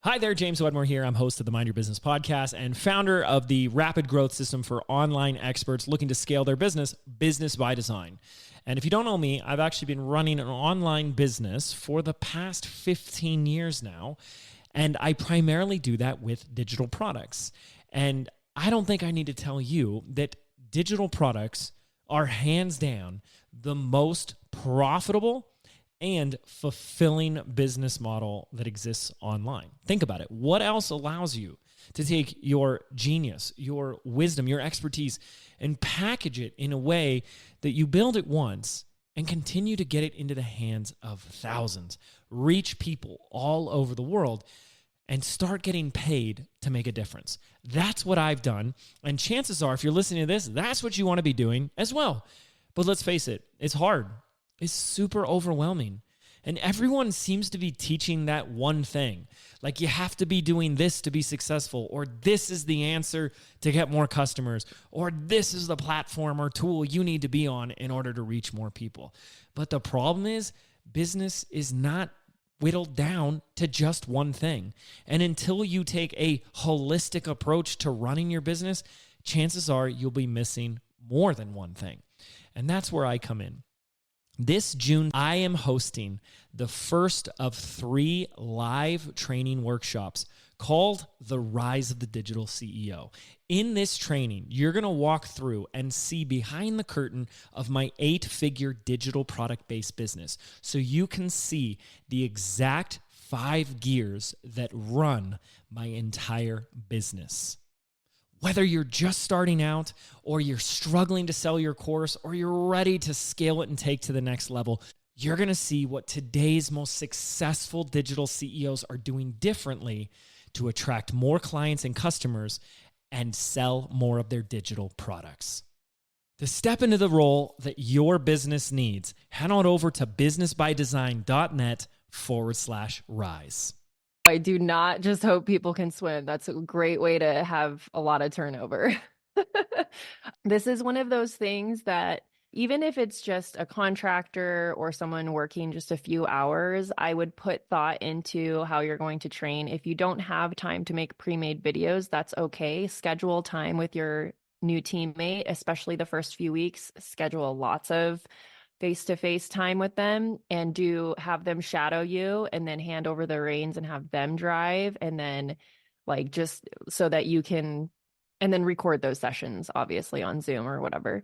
Hi there, James Wedmore here. I'm host of the Mind Your Business podcast and founder of the Rapid Growth System for online experts looking to scale their business, Business by Design. And if you don't know me, I've actually been running an online business for the past 15 years now, and I primarily do that with digital products. And I don't think I need to tell you that digital products are hands down the most profitable and fulfilling business model that exists online. Think about it. What else allows you to take your genius, your wisdom, your expertise, and package it in a way that you build it once and continue to get it into the hands of thousands, reach people all over the world, and start getting paid to make a difference? That's what I've done. And chances are, if you're listening to this, that's what you want to be doing as well. But let's face it, it's hard. It's super overwhelming. And everyone seems to be teaching that one thing. Like you have to be doing this to be successful, or this is the answer to get more customers, or this is the platform or tool you need to be on in order to reach more people. But the problem is, business is not whittled down to just one thing. And until you take a holistic approach to running your business, chances are you'll be missing more than one thing. And that's where I come in. This June, I am hosting the first of 3 live training workshops called The Rise of the Digital CEO. In this training, you're going to walk through and see behind the curtain of my 8-figure digital product-based business, so you can see the exact 5 gears that run my entire business. Whether you're just starting out, or you're struggling to sell your course, or you're ready to scale it and take to the next level, you're going to see what today's most successful digital CEOs are doing differently to attract more clients and customers and sell more of their digital products. To step into the role that your business needs, head on over to businessbydesign.net/rise. I do not just hope people can swim. That's a great way to have a lot of turnover. This is one of those things that even if it's just a contractor or someone working just a few hours, I would put thought into how you're going to train. If you don't have time to make pre-made videos, that's okay. Schedule time with your new teammate, especially the first few weeks. Schedule lots of face-to-face time with them and have them shadow you, and then hand over the reins and have them drive, and then just so that you can, and then record those sessions, obviously on Zoom or whatever,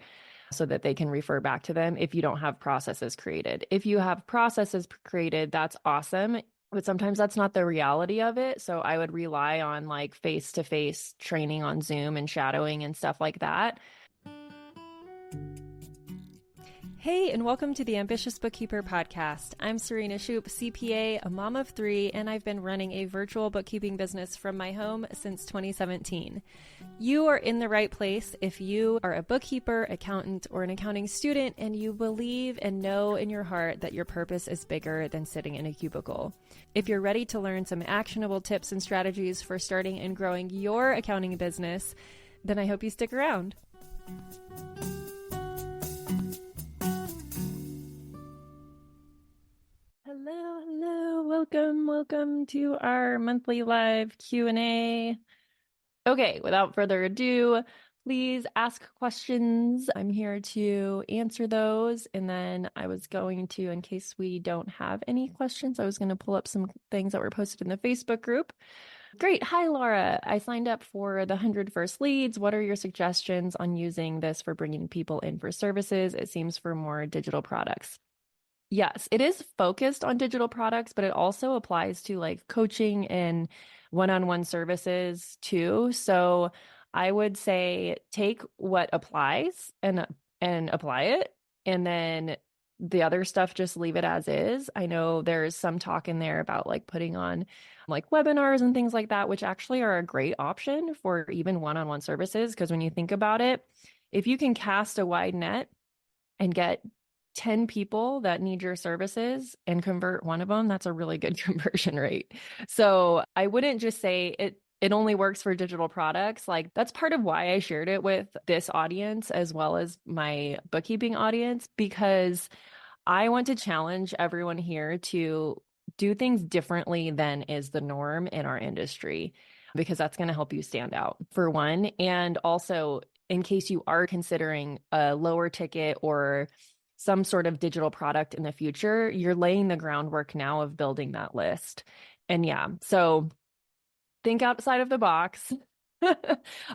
so that they can refer back to them if you don't have processes created. If you have processes created, that's awesome. But sometimes that's not the reality of it. So I would rely on face-to-face training on Zoom and shadowing and stuff like that. Hey, and welcome to the Ambitious Bookkeeper Podcast. I'm Serena Shoup, CPA, a mom of 3, and I've been running a virtual bookkeeping business from my home since 2017. You are in the right place if you are a bookkeeper, accountant, or an accounting student, and you believe and know in your heart that your purpose is bigger than sitting in a cubicle. If you're ready to learn some actionable tips and strategies for starting and growing your accounting business, then I hope you stick around. Hello. Welcome to our monthly live Q&A. Okay, without further ado, please ask questions. I'm here to answer those. And then I was going to, in case we don't have any questions, I was going to pull up some things that were posted in the Facebook group. Great. Hi, Laura. I signed up for the 100 First Leads. What are your suggestions on using this for bringing people in for services? It seems for more digital products. Yes, it is focused on digital products, but it also applies to coaching and one-on-one services too. So I would say take what applies and apply it, and then the other stuff, just leave it as is. I know there's some talk in there about putting on webinars and things like that, which actually are a great option for even one-on-one services. Because when you think about it, if you can cast a wide net and get 10 people that need your services and convert one of them, that's a really good conversion rate. So I wouldn't just say it only works for digital products. That's part of why I shared it with this audience as well as my bookkeeping audience, because I want to challenge everyone here to do things differently than is the norm in our industry, because that's going to help you stand out, for one. And also, in case you are considering a lower ticket or some sort of digital product in the future, you're laying the groundwork now of building that list. And yeah, so think outside of the box.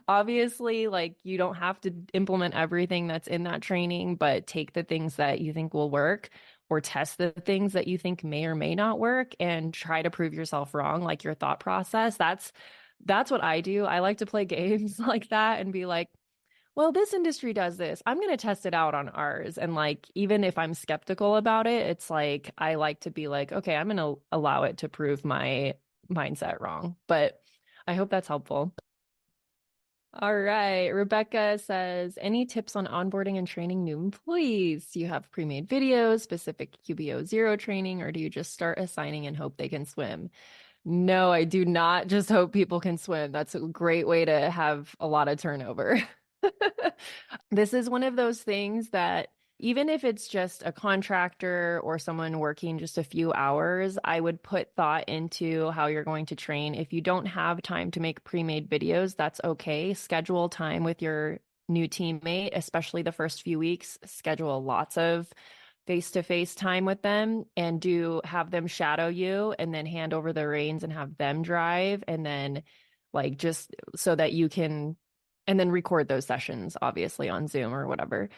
Obviously, like, you don't have to implement everything that's in that training, but take the things that you think will work, or test the things that you think may or may not work, and try to prove yourself wrong, like your thought process. That's what I do. I like to play games like that and be like, well, this industry does this. I'm going to test it out on ours. And like, even if I'm skeptical about it, it's like, I like to be like, okay, I'm going to allow it to prove my mindset wrong. But I hope that's helpful. All right. Rebecca says, any tips on onboarding and training new employees? Do you have pre-made videos, specific QBO zero training, or do you just start assigning and hope they can swim? No, I do not just hope people can swim. That's a great way to have a lot of turnover. This is one of those things that, even if it's just a contractor or someone working just a few hours, I would put thought into how you're going to train. If you don't have time to make pre-made videos, that's okay. Schedule time with your new teammate, especially the first few weeks. Schedule lots of face-to-face time with them, and have them shadow you, and then hand over the reins and have them drive, and then like, just so that you can, and then record those sessions, obviously on Zoom or whatever,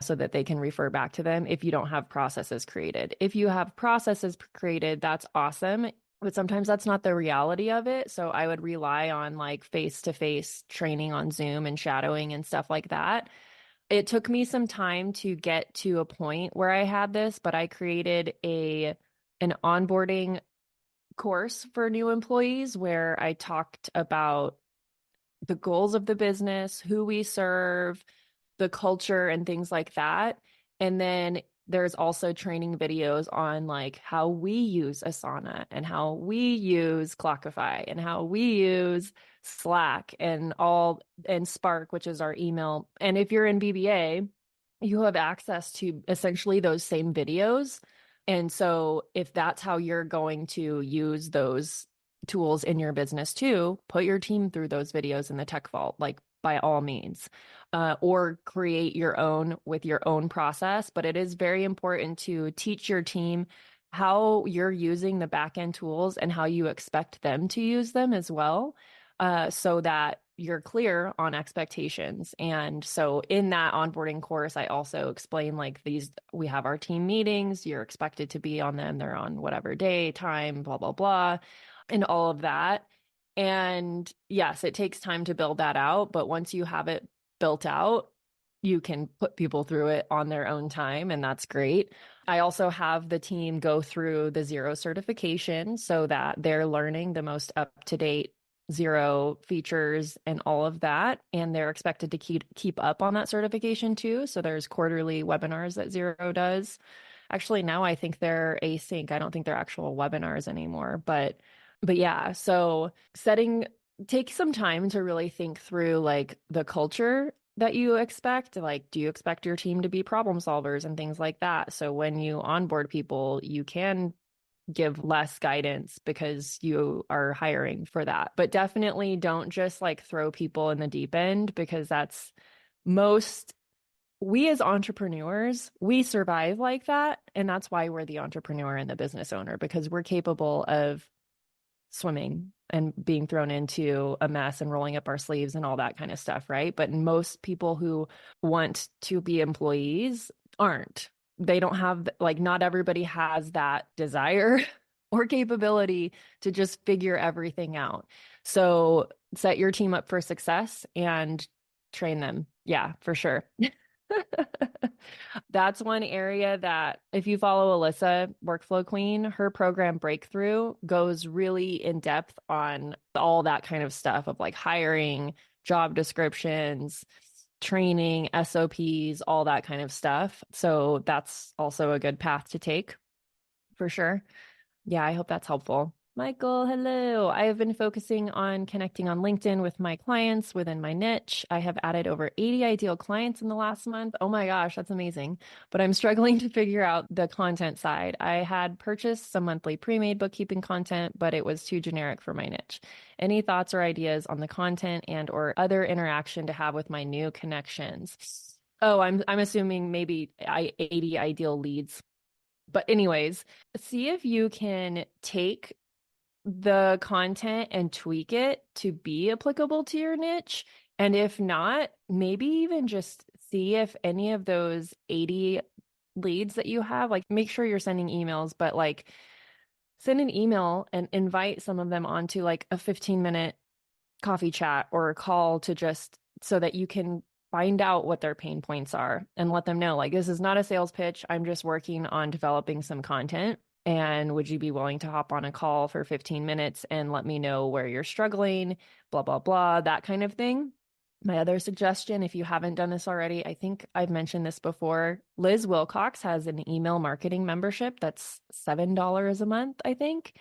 so that they can refer back to them if you don't have processes created. If you have processes created, that's awesome. But sometimes that's not the reality of it. So I would rely on like face-to-face training on Zoom and shadowing and stuff like that. It took me some time to get to a point where I had this, but I created an onboarding course for new employees where I talked about the goals of the business, who we serve, the culture, and things like that. And then there's also training videos on like how we use Asana, and how we use Clockify, and how we use Slack, and Spark, which is our email. And if you're in BBA, you have access to essentially those same videos. And so if that's how you're going to use those tools in your business too, put your team through those videos in the Tech Vault, like, by all means, or create your own with your own process. But it is very important to teach your team how you're using the backend tools and how you expect them to use them as well, so that you're clear on expectations. And so in that onboarding course, I also explain like we have our team meetings, you're expected to be on them, they're on whatever day, time, blah, blah, blah, and all of that. And yes, it takes time to build that out, but once you have it built out, you can put people through it on their own time, and that's great. I also have the team go through the Zero certification so that they're learning the most up-to-date Zero features and all of that, and they're expected to keep up on that certification too. So there's quarterly webinars that Zero does. Actually, now I think they're async. I don't think they're actual webinars anymore, but yeah, so take some time to really think through like the culture that you expect. Like, do you expect your team to be problem solvers and things like that? So when you onboard people, you can give less guidance because you are hiring for that. But definitely don't just like throw people in the deep end, because we as entrepreneurs, we survive like that. And that's why we're the entrepreneur and the business owner, because we're capable of swimming and being thrown into a mess and rolling up our sleeves and all that kind of stuff, right? But most people who want to be employees aren't. They don't have, like, not everybody has that desire or capability to just figure everything out. So set your team up for success and train them. Yeah, for sure. That's one area that, if you follow Alyssa, Workflow Queen, her program Breakthrough goes really in depth on all that kind of stuff of like hiring, job descriptions, training, SOPs, all that kind of stuff. So that's also a good path to take, for sure. Yeah, I hope that's helpful. Michael, hello. I have been focusing on connecting on LinkedIn with my clients within my niche. I have added over 80 ideal clients in the last month. Oh my gosh, that's amazing. But I'm struggling to figure out the content side. I had purchased some monthly pre-made bookkeeping content, but it was too generic for my niche. Any thoughts or ideas on the content and or other interaction to have with my new connections? Oh, I'm assuming maybe 80 ideal leads. But anyways, see if you can take the content and tweak it to be applicable to your niche. And if not, maybe even just see if any of those 80 leads that you have, like make sure you're sending emails, but like send an email and invite some of them onto like a 15-minute coffee chat or a call to just so that you can find out what their pain points are and let them know, like, this is not a sales pitch. I'm just working on developing some content. And would you be willing to hop on a call for 15 minutes and let me know where you're struggling, blah, blah, blah, that kind of thing. My other suggestion, if you haven't done this already, I think I've mentioned this before. Liz Wilcox has an email marketing membership that's $7 a month, I think.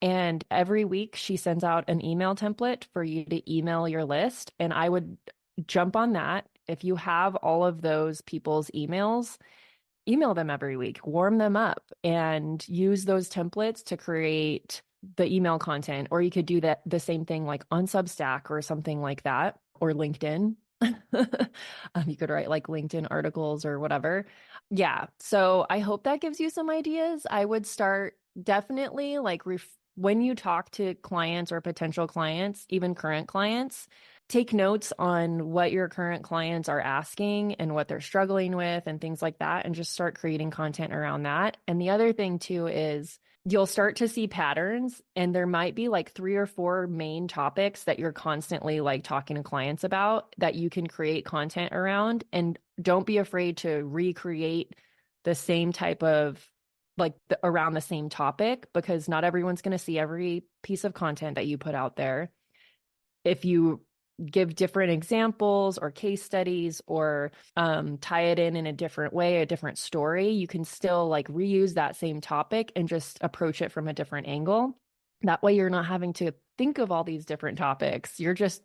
And every week she sends out an email template for you to email your list. And I would jump on that. If you have all of those people's emails, email them every week, warm them up, and use those templates to create the email content. Or you could do that the same thing like on Substack or something like that, or LinkedIn. You could write like LinkedIn articles or whatever. Yeah. So I hope that gives you some ideas. I would start definitely like when you talk to clients or potential clients, even current clients, take notes on what your current clients are asking and what they're struggling with and things like that, and just start creating content around that. And the other thing too is you'll start to see patterns, and there might be like 3 or 4 main topics that you're constantly like talking to clients about that you can create content around. And don't be afraid to recreate the same type of around the same topic, because not everyone's going to see every piece of content that you put out there. If you give different examples or case studies or tie it in a different way, a different story, you can still like reuse that same topic and just approach it from a different angle. That way you're not having to think of all these different topics. You're just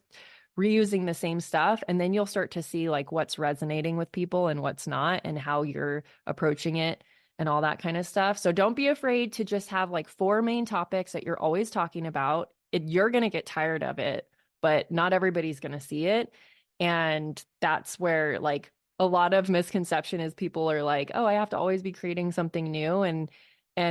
reusing the same stuff, and then you'll start to see like what's resonating with people and what's not, and how you're approaching it and all that kind of stuff. So don't be afraid to just have like 4 main topics that you're always talking about. You're going to get tired of it, but not everybody's going to see it. And that's where like a lot of misconception is people are like, oh, I have to always be creating something new. And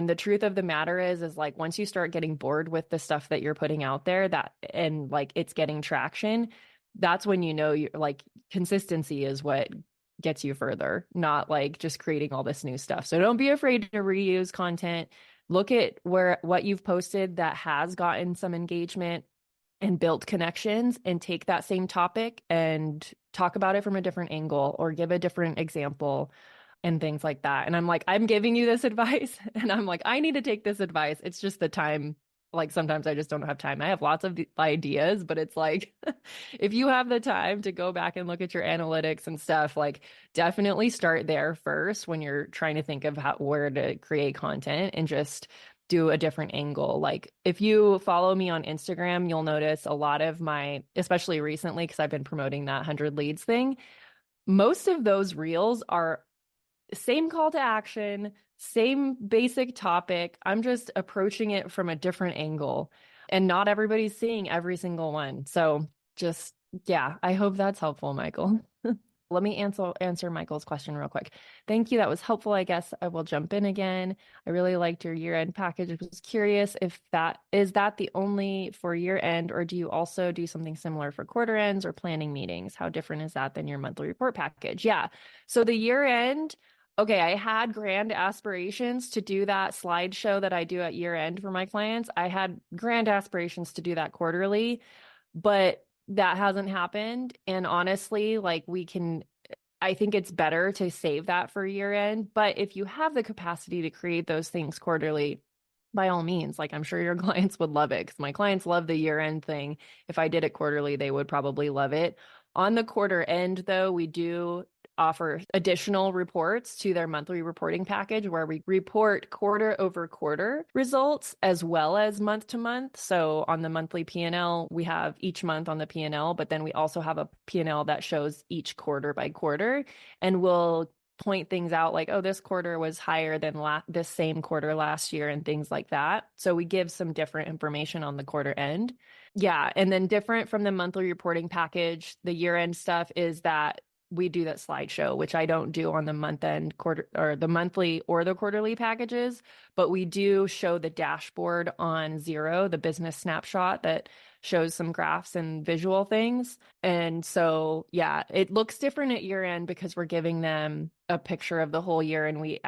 the truth of the matter is like, once you start getting bored with the stuff that you're putting out there and like it's getting traction, that's when you know you're like, consistency is what gets you further, not like just creating all this new stuff. So don't be afraid to reuse content. Look at what you've posted that has gotten some engagement and built connections, and take that same topic and talk about it from a different angle or give a different example and things like that. And I'm like, I'm giving you this advice, and I'm like, I need to take this advice. It's just the time. Like sometimes I just don't have time. I have lots of ideas, but it's like, if you have the time to go back and look at your analytics and stuff, like definitely start there first when you're trying to think of where to create content, and just do a different angle. Like if you follow me on Instagram, you'll notice a lot of my, especially recently, because I've been promoting that 100 leads thing, most of those reels are same call to action, same basic topic. I'm just approaching it from a different angle, and not everybody's seeing every single one. So just, yeah, I hope that's helpful, Michael. Let me answer Michael's question real quick. Thank you. That was helpful. I guess I will jump in again. I really liked your year-end package. I was curious if is that the only for year-end, or do you also do something similar for quarter ends or planning meetings? How different is that than your monthly report package? Yeah. So the year-end, okay, I had grand aspirations to do that slideshow that I do at year-end for my clients. I had grand aspirations to do that quarterly, but that hasn't happened. And honestly, like I think it's better to save that for year end. But if you have the capacity to create those things quarterly, by all means, like I'm sure your clients would love it, because my clients love the year end thing. If I did it quarterly, they would probably love it. On the quarter end, though, we do offer additional reports to their monthly reporting package where we report quarter over quarter results as well as month to month. So on the monthly P&L, we have each month on the P&L, but then we also have a P&L that shows each quarter by quarter, and we'll point things out like, oh, this quarter was higher than this same quarter last year and things like that. So we give some different information on the quarter end. Yeah. And then different from the monthly reporting package, the year end stuff is that we do that slideshow, which I don't do on the month end quarter or the monthly or the quarterly packages, but we do show the dashboard on Xero, the business snapshot that shows some graphs and visual things. And so, yeah, it looks different at year end because we're giving them a picture of the whole year and we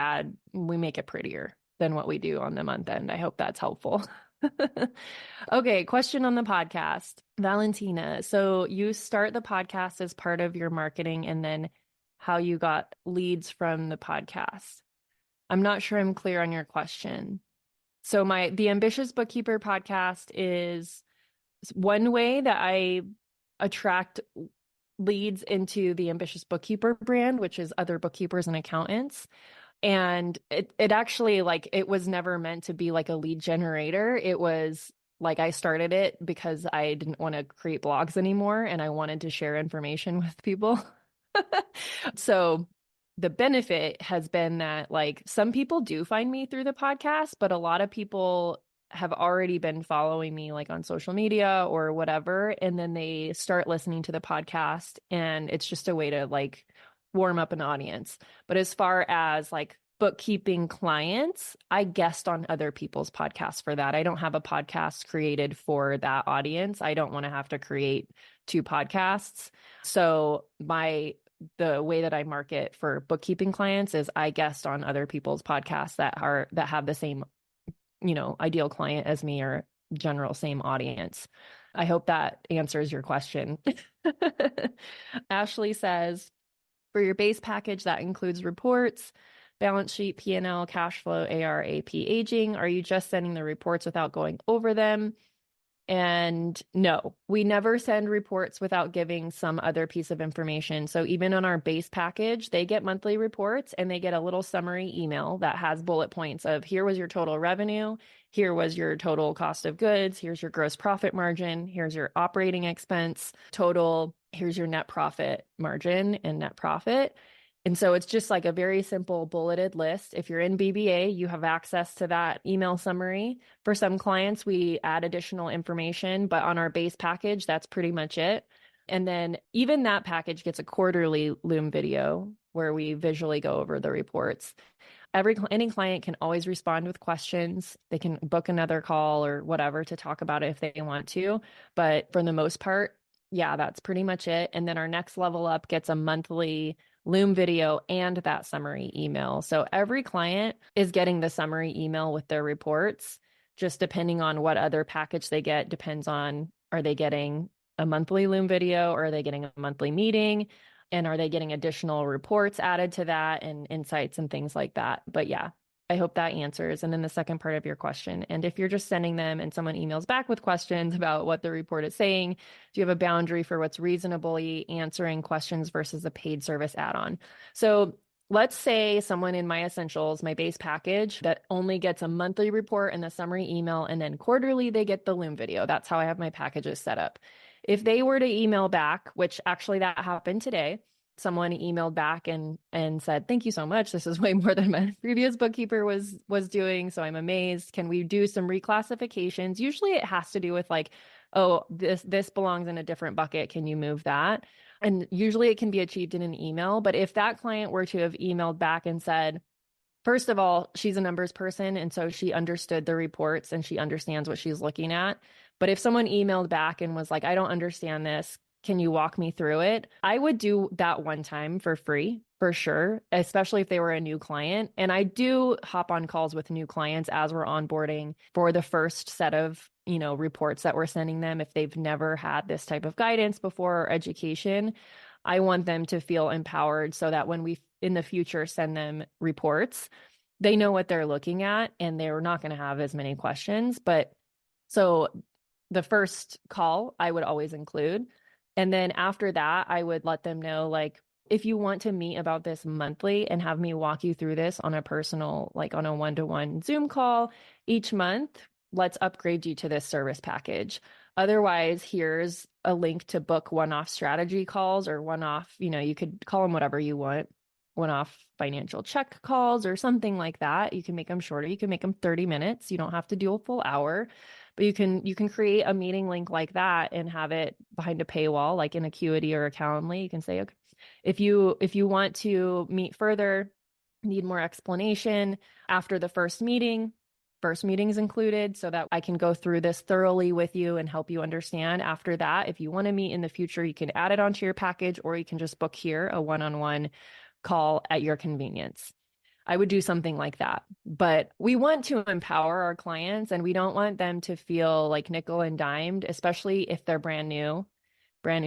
make it prettier than what we do on the month end. I hope that's helpful. Okay, question on the podcast. Valentina, so you start the podcast as part of your marketing and then how you got leads from the podcast. I'm not sure I'm clear on your question. So the Ambitious Bookkeeper podcast is one way that I attract leads into the Ambitious Bookkeeper brand, which is other bookkeepers and accountants. And it actually, like, it was never meant to be like a lead generator. It was like I started it because I didn't want to create blogs anymore and I wanted to share information with people. So the benefit has been that, like, some people do find me through the podcast, but a lot of people have already been following me like on social media or whatever. And then they start listening to the podcast and it's just a way to like warm up an audience. But as far as like bookkeeping clients, I guest on other people's podcasts for that. I don't have a podcast created for that audience. I don't want to have to create 2 podcasts. So the way that I market for bookkeeping clients is I guest on other people's podcasts that have the same, ideal client as me or general same audience. I hope that answers your question. Ashley says, for your base package, that includes reports, balance sheet, P&L, cash flow, AR, AP, aging. Are you just sending the reports without going over them? And no, we never send reports without giving some other piece of information. So even on our base package, they get monthly reports and they get a little summary email that has bullet points of here was your total revenue, here was your total cost of goods, here's your gross profit margin, here's your operating expense total, here's your net profit margin and net profit. And so it's just like a very simple bulleted list. If you're in BBA, you have access to that email summary. For some clients, we add additional information, but on our base package, that's pretty much it. And then even that package gets a quarterly Loom video where we visually go over the reports. Any client can always respond with questions. They can book another call or whatever to talk about it if they want to. But for the most part, yeah, that's pretty much it. And then our next level up gets a monthly Loom video and that summary email. So every client is getting the summary email with their reports, just depending on what other package they get depends on, are they getting a monthly Loom video or are they getting a monthly meeting? And are they getting additional reports added to that and insights and things like that? But yeah, I hope that answers. And then the second part of your question, and if you're just sending them and someone emails back with questions about what the report is saying, do you have a boundary for what's reasonably answering questions versus a paid service add-on? So let's say someone in My Essentials, my base package, that only gets a monthly report and the summary email, and then quarterly they get the Loom video. That's how I have my packages set up. If they were to email back, which actually that happened today, someone emailed back and said, thank you so much. This is way more than my previous bookkeeper was doing. So I'm amazed. Can we do some reclassifications? Usually it has to do with like, oh, this belongs in a different bucket. Can you move that? And usually it can be achieved in an email. But if that client were to have emailed back and said, first of all, she's a numbers person, and so she understood the reports and she understands what she's looking at. But if someone emailed back and was like, I don't understand this, can you walk me through it? I would do that one time for free, for sure, especially if they were a new client. And I do hop on calls with new clients as we're onboarding for the first set of, reports that we're sending them. If they've never had this type of guidance before or education, I want them to feel empowered so that when we in the future send them reports, they know what they're looking at and they're not going to have as many questions. But so the first call I would always include. And then after that, I would let them know, like, If you want to meet about this monthly and have me walk you through this on a personal, like on a one-to-one Zoom call each month, let's upgrade you to this service package. Otherwise, here's a link to book one-off strategy calls or one-off, you could call them whatever you want, one-off financial check calls or something like that. You can make them shorter. You can make them 30 minutes. You don't have to do a full hour, but you can create a meeting link like that and have it behind a paywall, like in Acuity or a Calendly. You can say, okay, if you want to meet further, need more explanation after the first meeting's included so that I can go through this thoroughly with you and help you understand. After that, if you want to meet in the future, you can add it onto your package, or you can just book here a one-on-one call at your convenience. I would do something like that. But we want to empower our clients, and we don't want them to feel like nickel and dimed, especially if they're brand new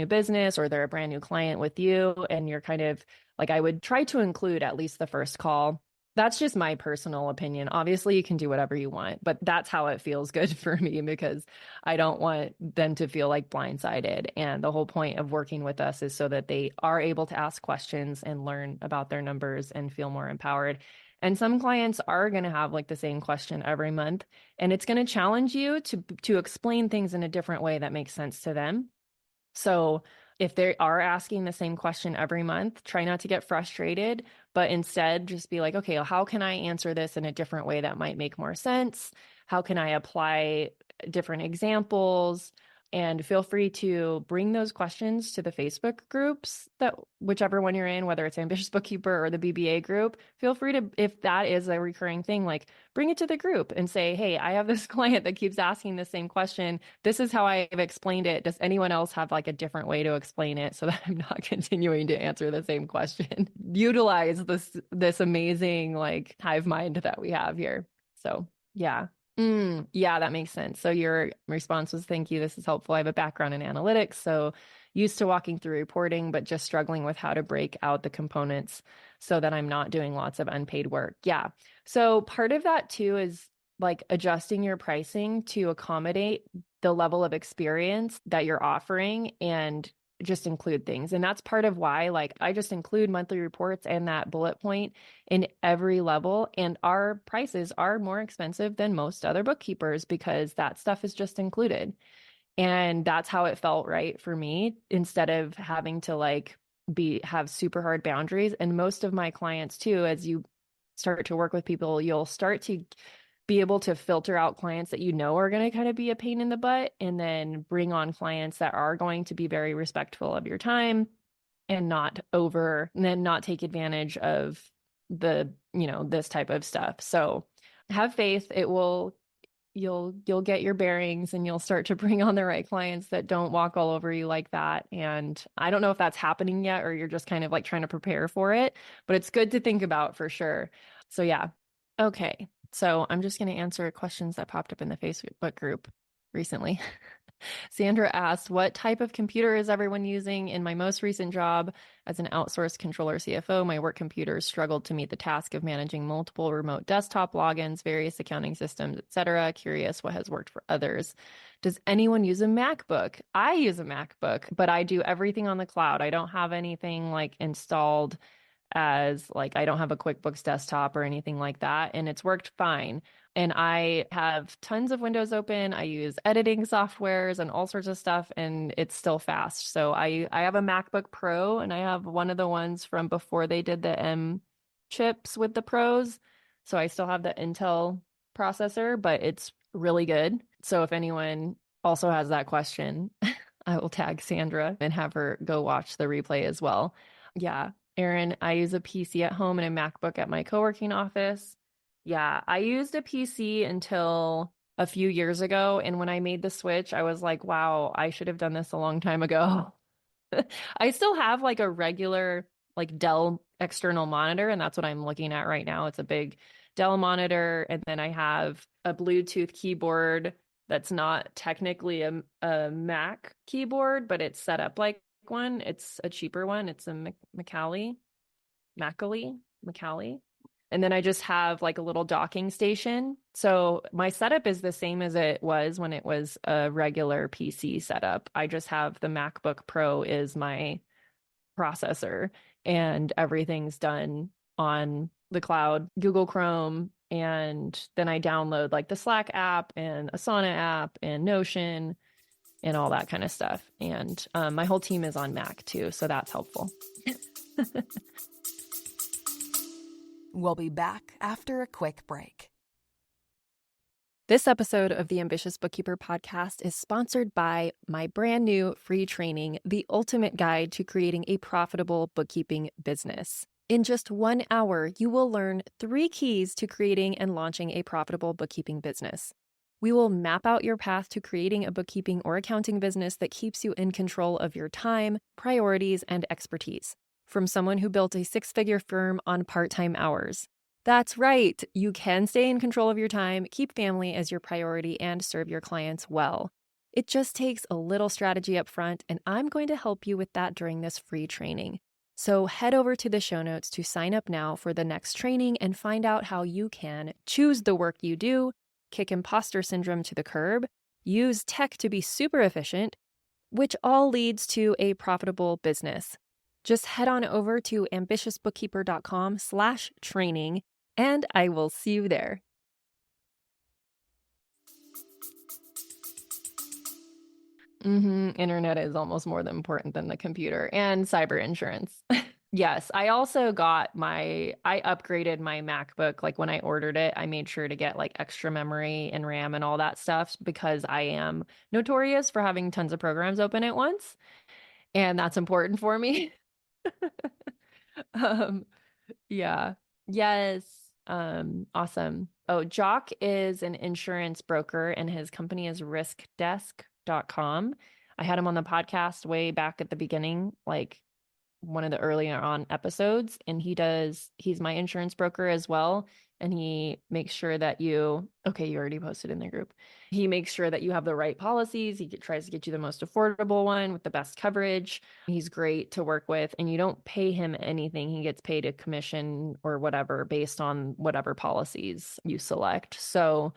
business, or they're a brand new client with you. And you're kind of like, I would try to include at least the first call. That's just my personal opinion. Obviously, you can do whatever you want, but that's how it feels good for me, because I don't want them to feel like blindsided. And the whole point of working with us is so that they are able to ask questions and learn about their numbers and feel more empowered. And some clients are going to have like the same question every month, and it's going to challenge you to explain things in a different way that makes sense to them. So if they are asking the same question every month, try not to get frustrated, but instead just be like, okay, well, how can I answer this in a different way that might make more sense? How can I apply different examples? And feel free to bring those questions to the Facebook groups, that whichever one you're in, whether it's Ambitious Bookkeeper or the BBA group. Feel free to, if that is a recurring thing, like bring it to the group and say, hey, I have this client that keeps asking the same question. This is how I've explained it. Does anyone else have like a different way to explain it so that I'm not continuing to answer the same question? Utilize this amazing like hive mind that we have here. So yeah. Yeah, that makes sense. So your response was, thank you. This is helpful. I have a background in analytics, so used to walking through reporting, but just struggling with how to break out the components so that I'm not doing lots of unpaid work. Yeah. So part of that too is like adjusting your pricing to accommodate the level of experience that you're offering, and just include things. And that's part of why, like, I just include monthly reports and that bullet point in every level. And our prices are more expensive than most other bookkeepers because that stuff is just included. And that's how it felt right for me, instead of having to like have super hard boundaries. And most of my clients too, as you start to work with people, you'll start to be able to filter out clients that are going to kind of be a pain in the butt, and then bring on clients that are going to be very respectful of your time and then not take advantage of this type of stuff. So have faith. You'll get your bearings, and you'll start to bring on the right clients that don't walk all over you like that. And I don't know if that's happening yet, or you're just kind of like trying to prepare for it, but it's good to think about for sure. So yeah. Okay. So I'm just going to answer questions that popped up in the Facebook group recently. Sandra asked, what type of computer is everyone using? In my most recent job as an outsourced controller CFO, my work computer struggled to meet the task of managing multiple remote desktop logins, various accounting systems, etc. Curious what has worked for others. Does anyone use a MacBook? I use a MacBook, but I do everything on the cloud. I don't have anything like installed as like, I don't have a QuickBooks desktop or anything like that. And it's worked fine. And I have tons of windows open. I use editing softwares and all sorts of stuff, and it's still fast. So I have a MacBook Pro, and I have one of the ones from before they did the M chips with the Pros. So I still have the Intel processor, but it's really good. So if anyone also has that question, I will tag Sandra and have her go watch the replay as well. Yeah. Aaron, I use a PC at home and a MacBook at my co-working office. Yeah, I used a PC until a few years ago. And when I made the switch, I was like, wow, I should have done this a long time ago. I still have like a regular like Dell external monitor, and that's what I'm looking at right now. It's a big Dell monitor. And then I have a Bluetooth keyboard that's not technically a Mac keyboard, but it's set up like one. It's a cheaper one. It's a Macally. And then I just have like a little docking station. So my setup is the same as it was when it was a regular PC setup. I just have the MacBook Pro is my processor, and everything's done on the cloud, Google Chrome. And then I download like the Slack app and Asana app and Notion and all that kind of stuff. And my whole team is on Mac too, so that's helpful. We'll be back after a quick break. This episode of the Ambitious Bookkeeper Podcast is sponsored by my brand new free training, The Ultimate Guide to Creating a Profitable Bookkeeping Business. In just 1 hour, you will learn 3 keys to creating and launching a profitable bookkeeping business. We will map out your path to creating a bookkeeping or accounting business that keeps you in control of your time, priorities, and expertise. From someone who built a 6-figure firm on part-time hours. That's right. You can stay in control of your time, keep family as your priority, and serve your clients well. It just takes a little strategy up front, and I'm going to help you with that during this free training. So head over to the show notes to sign up now for the next training and find out how you can choose the work you do, kick imposter syndrome to the curb, use tech to be super efficient, which all leads to a profitable business. Just head on over to ambitiousbookkeeper.com/training, and I will see you there. Internet is almost more than important than the computer, and cyber insurance. Yes, I also got I upgraded my MacBook. Like when I ordered it, I made sure to get like extra memory and RAM and all that stuff because I am notorious for having tons of programs open at once. And that's important for me. Yeah. Yes. Awesome. Oh, Jock is an insurance broker and his company is riskdesk.com. I had him on the podcast way back at the beginning, like one of the earlier on episodes, and he's my insurance broker as well. And he makes sure that you already posted in the group. He makes sure that you have the right policies. He tries to get you the most affordable one with the best coverage. He's great to work with, and you don't pay him anything. He gets paid a commission or whatever based on whatever policies you select. So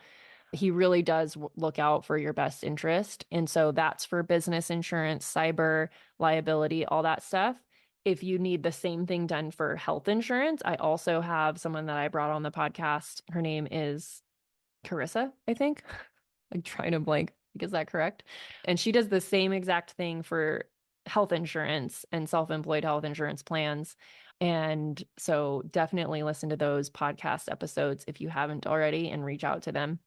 he really does look out for your best interest. And so that's for business insurance, cyber, liability, all that stuff. If you need the same thing done for health insurance, I also have someone that I brought on the podcast. Her name is Carissa, I think. I'm trying to blank. Is that correct? And she does the same exact thing for health insurance and self-employed health insurance plans. And so definitely listen to those podcast episodes if you haven't already and reach out to them.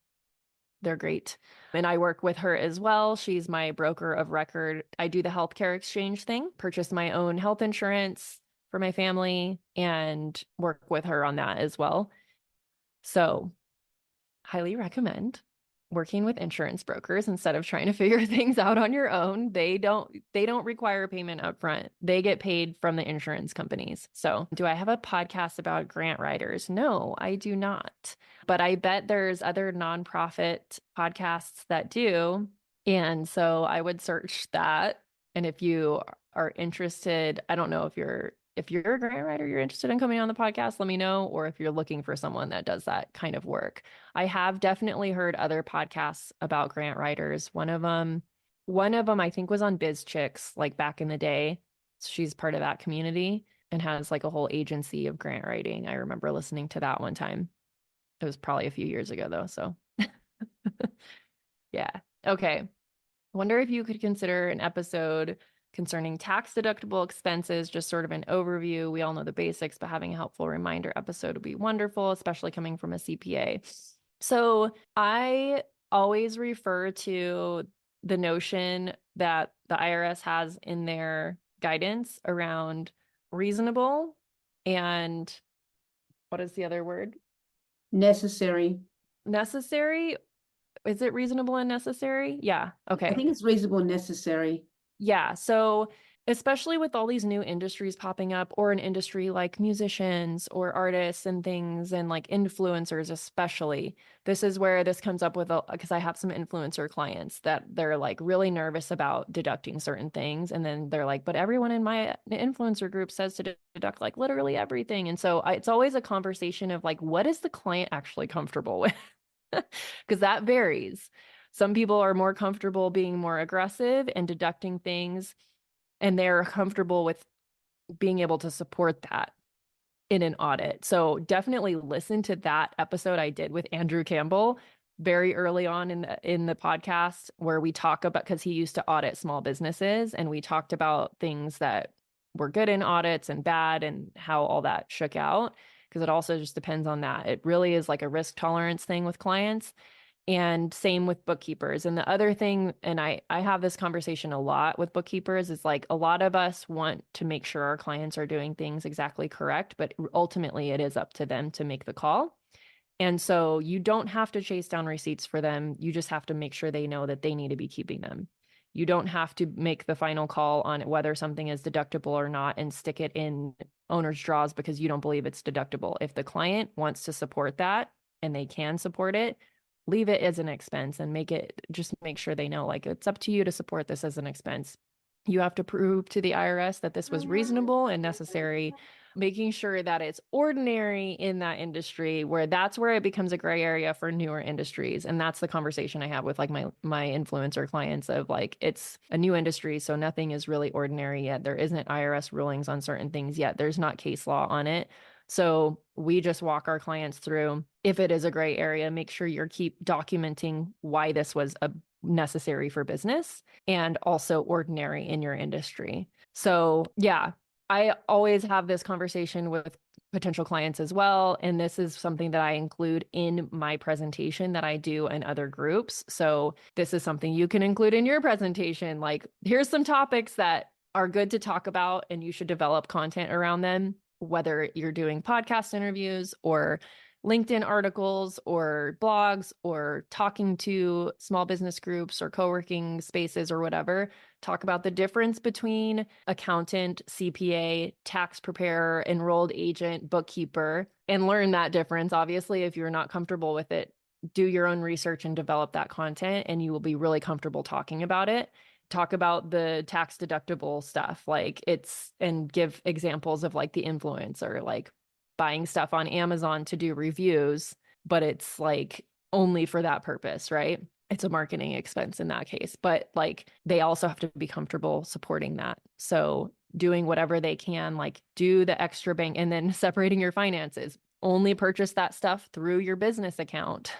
They're great. And I work with her as well. She's my broker of record. I do the healthcare exchange thing, purchase my own health insurance for my family and work with her on that as well. So highly recommend working with insurance brokers instead of trying to figure things out on your own. They don't require payment up front. They get paid from the insurance companies. So do I have a podcast about grant writers? No, I do not. But I bet there's other nonprofit podcasts that do. And so I would search that. And if you are interested, I don't know if you're a grant writer, you're interested in coming on the podcast, let me know. Or if you're looking for someone that does that kind of work. I have definitely heard other podcasts about grant writers. One of them I think was on Biz Chicks, like back in the day. She's part of that community and has like a whole agency of grant writing. I remember listening to that one time. It was probably a few years ago though. So yeah. Okay. Wonder if you could consider an episode concerning tax deductible expenses, just sort of an overview. We all know the basics, but having a helpful reminder episode would be wonderful, especially coming from a CPA. So I always refer to the notion that the IRS has in their guidance around reasonable and what is the other word? Necessary. Necessary? Is it reasonable and necessary? Yeah. Okay. I think it's reasonable and necessary. Yeah. So especially with all these new industries popping up, or an industry like musicians or artists and things, and like influencers, especially, this is where this comes up with, because I have some influencer clients that they're like really nervous about deducting certain things. And then they're like, but everyone in my influencer group says to deduct like literally everything. And so it's always a conversation of like, what is the client actually comfortable with? Because that varies. Some people are more comfortable being more aggressive and deducting things, and they're comfortable with being able to support that in an audit. So definitely listen to that episode I did with Andrew Campbell very early on in the podcast, where we talk about, because he used to audit small businesses, and we talked about things that were good in audits and bad and how all that shook out, because it also just depends on that. It really is like a risk tolerance thing with clients. And same with bookkeepers. And the other thing, and I have this conversation a lot with bookkeepers, is like a lot of us want to make sure our clients are doing things exactly correct, but ultimately it is up to them to make the call. And so you don't have to chase down receipts for them. You just have to make sure they know that they need to be keeping them. You don't have to make the final call on whether something is deductible or not and stick it in owner's draws because you don't believe it's deductible. If the client wants to support that and they can support it, leave it as an expense and just make sure they know, like, it's up to you to support this as an expense. You have to prove to the IRS that this was reasonable and necessary, making sure that it's ordinary in that industry, where that's where it becomes a gray area for newer industries. And that's the conversation I have with like my influencer clients of like, it's a new industry, so nothing is really ordinary yet. There isn't IRS rulings on certain things yet. There's not case law on it. So we just walk our clients through, if it is a gray area, make sure you're keep documenting why this was necessary for business and also ordinary in your industry. So yeah, I always have this conversation with potential clients as well. And this is something that I include in my presentation that I do in other groups. So this is something you can include in your presentation. Like, here's some topics that are good to talk about and you should develop content around them, whether you're doing podcast interviews or LinkedIn articles or blogs or talking to small business groups or co-working spaces or whatever. Talk about the difference between accountant, CPA, tax preparer, enrolled agent, bookkeeper, and learn that difference. Obviously, if you're not comfortable with it, do your own research and develop that content, and you will be really comfortable talking about it. Talk about the tax deductible stuff, and give examples of like the influencer, like buying stuff on Amazon to do reviews, but it's like only for that purpose, right? It's a marketing expense in that case, but like they also have to be comfortable supporting that. So doing whatever they can, like do the extra bank, and then separating your finances. Only purchase that stuff through your business account.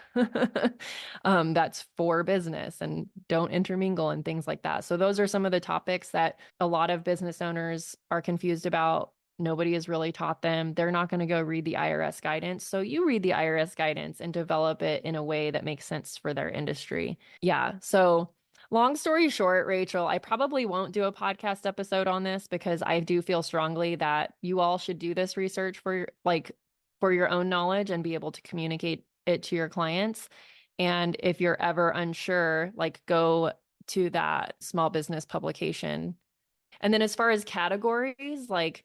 That's for business, and don't intermingle and things like that. So those are some of the topics that a lot of business owners are confused about. Nobody has really taught them. They're not going to go read the IRS guidance. So you read the IRS guidance and develop it in a way that makes sense for their industry. Yeah. So long story short, Rachel, I probably won't do a podcast episode on this because I do feel strongly that you all should do this research for your own knowledge and be able to communicate it to your clients. And if you're ever unsure, like go to that small business publication. And then as far as categories, like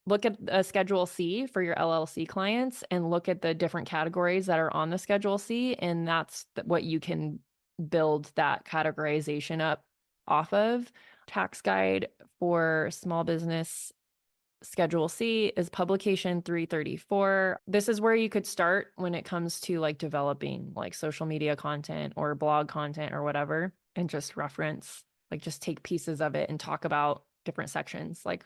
look at a Schedule C for your LLC clients and look at the different categories that are on the Schedule C. And that's what you can build that categorization up off of. Tax guide for small business Schedule C is publication 334. This is where you could start when it comes to like developing like social media content or blog content or whatever, and just reference, like just take pieces of it and talk about different sections like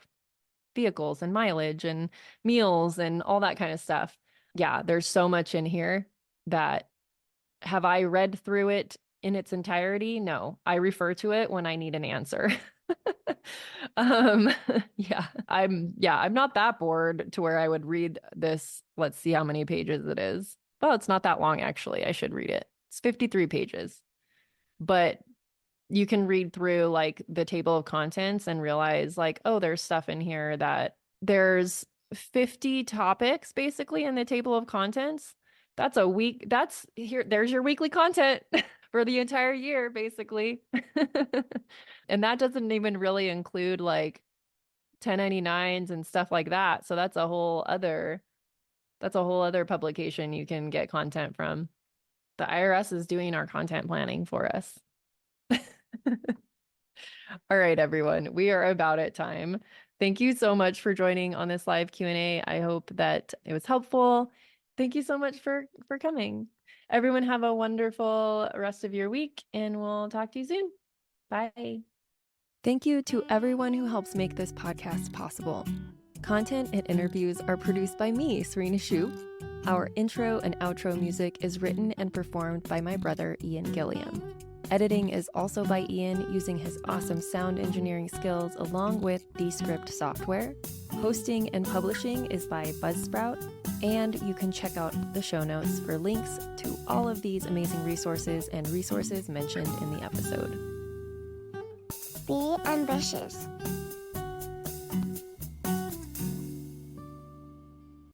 vehicles and mileage and meals and all that kind of stuff. Yeah, there's so much in here that, have I read through it in its entirety? No, I refer to it when I need an answer. I'm not that bored to where I would read this. Let's see how many pages it is. Oh, it's not that long, actually. I should read it. It's 53 pages. But you can read through like the table of contents and realize like, oh, there's stuff in here that there's 50 topics basically in the table of contents. That's a week. There's your weekly content for the entire year, basically. And that doesn't even really include like 1099s and stuff like that. So that's a whole other publication you can get content from. The IRS is doing our content planning for us. All right, everyone, we are about at time. Thank you so much for joining on this live Q&A. I hope that it was helpful. Thank you so much for coming. Everyone have a wonderful rest of your week, and we'll talk to you soon. Bye. Thank you to everyone who helps make this podcast possible. Content and interviews are produced by me, Serena Shu. Our intro and outro music is written and performed by my brother, Ian Gilliam. Editing is also by Ian using his awesome sound engineering skills along with Descript software. Hosting and publishing is by Buzzsprout. And you can check out the show notes for links to all of these amazing resources and resources mentioned in the episode. Be ambitious.